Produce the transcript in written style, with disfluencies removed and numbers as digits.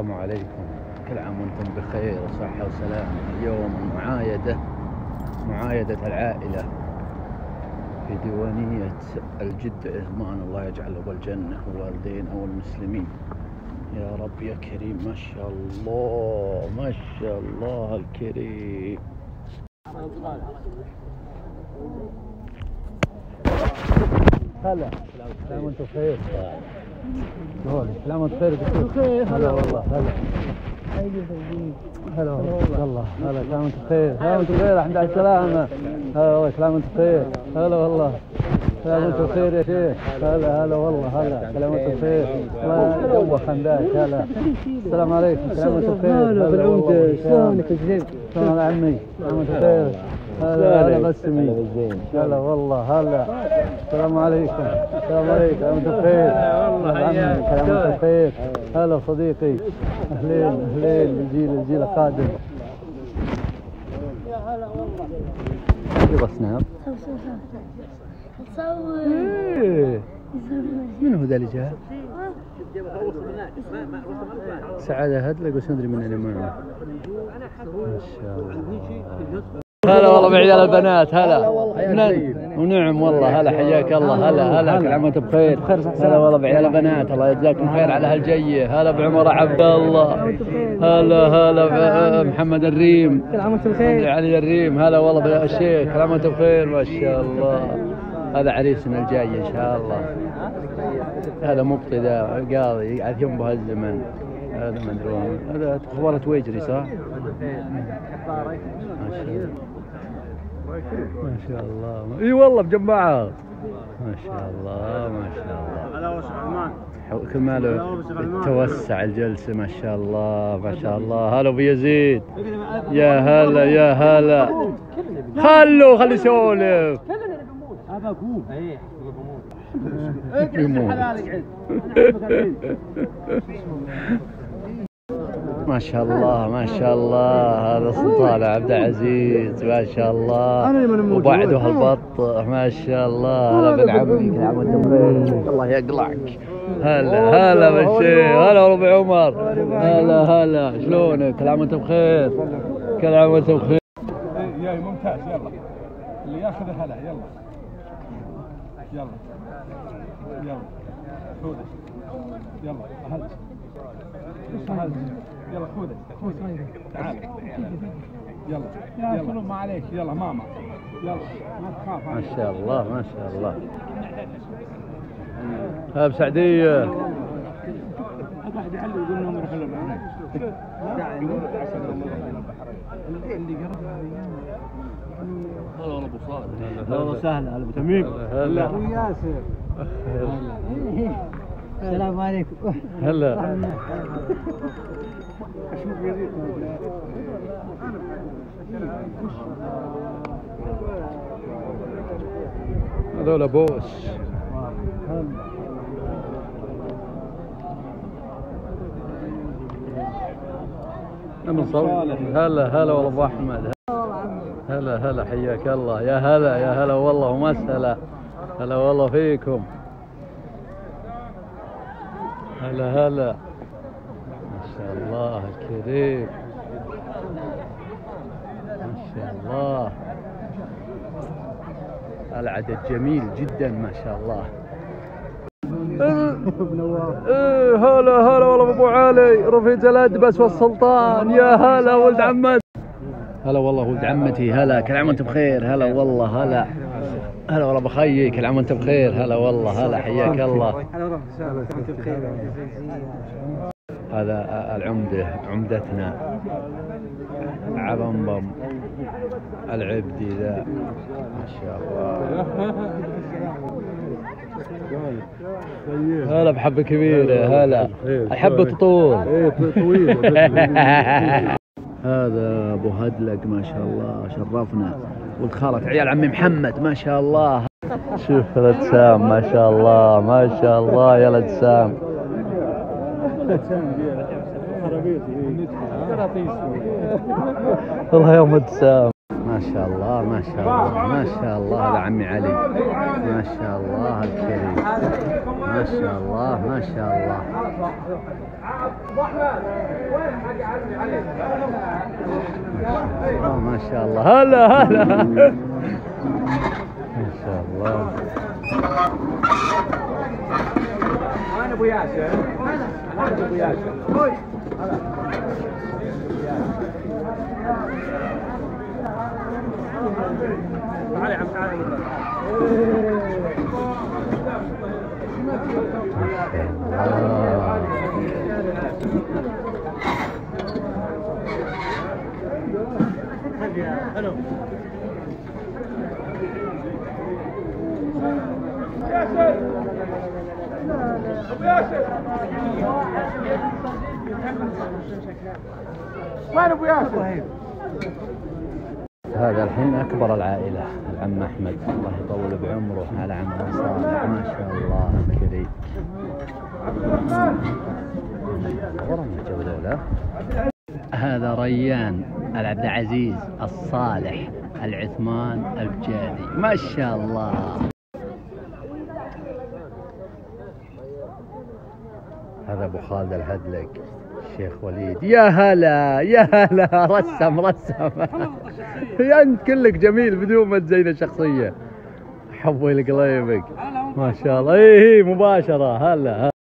السلام عليكم، كل عام وانتم بخير وصحة وسلامة. اليوم معايدة العائلة في ديوانية الجد عثمان، الله يجعله بالجنة ووالدينا والمسلمين يا رب يا كريم. ما شاء الله ما شاء الله الكريم. هلا كلام وانتم بخير. كلام وانتم بخير. هلا والله هلا هلا والله هلا كلام وانتم بخير. كلام وانتم بخير. الحمد لله على السلامة. هلا والله كلام وانتم بخير. هلا والله كلام وانتم بخير يا شيخ. هلا والله هلا كلام وانتم بخير. الله يدوخ عندك. هلا السلام عليكم. كلام وانتم بخير. هلا بالعمدة شلونك يا زين؟ شلون عمي؟ كلام وانتم بخير. هلا بسمي. هلا والله هلا السلام عليكم. السلام عليكم. كلام وانتم بخير. كلام وانتم بخير. هلا صديقي. اهلين الجيل القادم. يا هلا والله. يلا سناب تصور. من هو ذا اللي جاء؟ سعادة هدلق بس ندري من اللي معه. ما شاء الله. هلا والله بعيال البنات. هلا ونعم والله. هلا حياك الله. هلا كل عام وانتم بخير. هلا والله بعيال البنات، الله يجزاكم خير على هالجيه. هلا بعمر عبد الله. هلا محمد الريم. كل عام وانتم بخير. علي الريم. هلا والله بالشيخ. كل عام وانتم بخير. ما شاء الله. هذا عريسنا الجاي ان شاء الله. هذا مقتدى القاضي على يوم بهالزمن. هذا مدرون. هذا اخبار تويجري صح؟ ما شاء الله. اي والله بجماعة. ما شاء الله ما شاء الله. هلا وسهلا. كل ماله توسع الجلسة. ما شاء الله ما شاء الله. هلا ابو يزيد. يا هلا خلي يسولف. هذا قوم. اي ما شاء الله ما شاء الله. هذا سلطان عبد العزيز ما شاء الله. وبعده هالبط ما شاء الله. هلا بن عمي. كل عام وانت بخير. الله يقلعك. هلا بالشيخ. هلا ربع عمر. هلا شلونك؟ كل عام وانت بخير. كل عام وانت بخير. يا ممتاز. يلا اللي ياخذ هلا. يلا خذه. يلا يلا خذه تعال. يلا ما عليك. يلا ماما. يلا ما تخاف. ما شاء الله ما شاء الله. هلا بسعدية. واحد يحل ويقول لهم يرحلوا معنا. هلا والله ابو صالح. هلا وسهلا. هلا ابو تميم. هلا ابو ياسر. السلام عليكم. هلا هذول بوس. هلا والله ابو احمد. هلا حياك الله. يا هلا والله ومسهلا. هلا والله فيكم. هلا ما شاء الله الكريم. ما شاء الله. العدد جميل جدا ما شاء الله. هلا والله ابو علي رفيق الادبس والسلطان. يا هلا ولد عمتي. هلا والله ولد عمتي. هلا كل عام وانت بخير. هلا والله هلا والله بخيي. كل عام وانت بخير. هلا والله هلا حياك الله. هذا عمدتنا عبنبم العبدي ذا ما شاء الله. هلا بحبة كبيرة. هلا الحبة تطول. هذا ابو هدلق ما شاء الله شرفنا. ولد خالة عيال عمي محمد ما شاء الله. شوف ولد سام ما شاء الله ما شاء الله. يا ولد سام. والله يا ولد سام. ما شاء الله ما شاء الله ما شاء الله، هذا عمي علي، ما شاء الله الكريم، ما شاء الله ما شاء الله. ما شاء الله، هلا هلا ما شاء الله. انا ابو ياسر، انا ابو ياسر. تعال يا عم تعال. حلو. ياسر ابو ياسر، وين ابو ياسر؟ هذا الحين أكبر العائلة، العم أحمد الله يطول بعمره، على عمه صالح ما شاء الله الكريم. هذا ريان العبد العزيز الصالح العثمان البجالي ما شاء الله. هذا أبو خالد الهدلق الشيخ وليد، يا هلا يا هلا، رسم انت كلك جميل بدون ما تزين الشخصيه، حبي لقليبك ما شاء الله. اي مباشره هلا.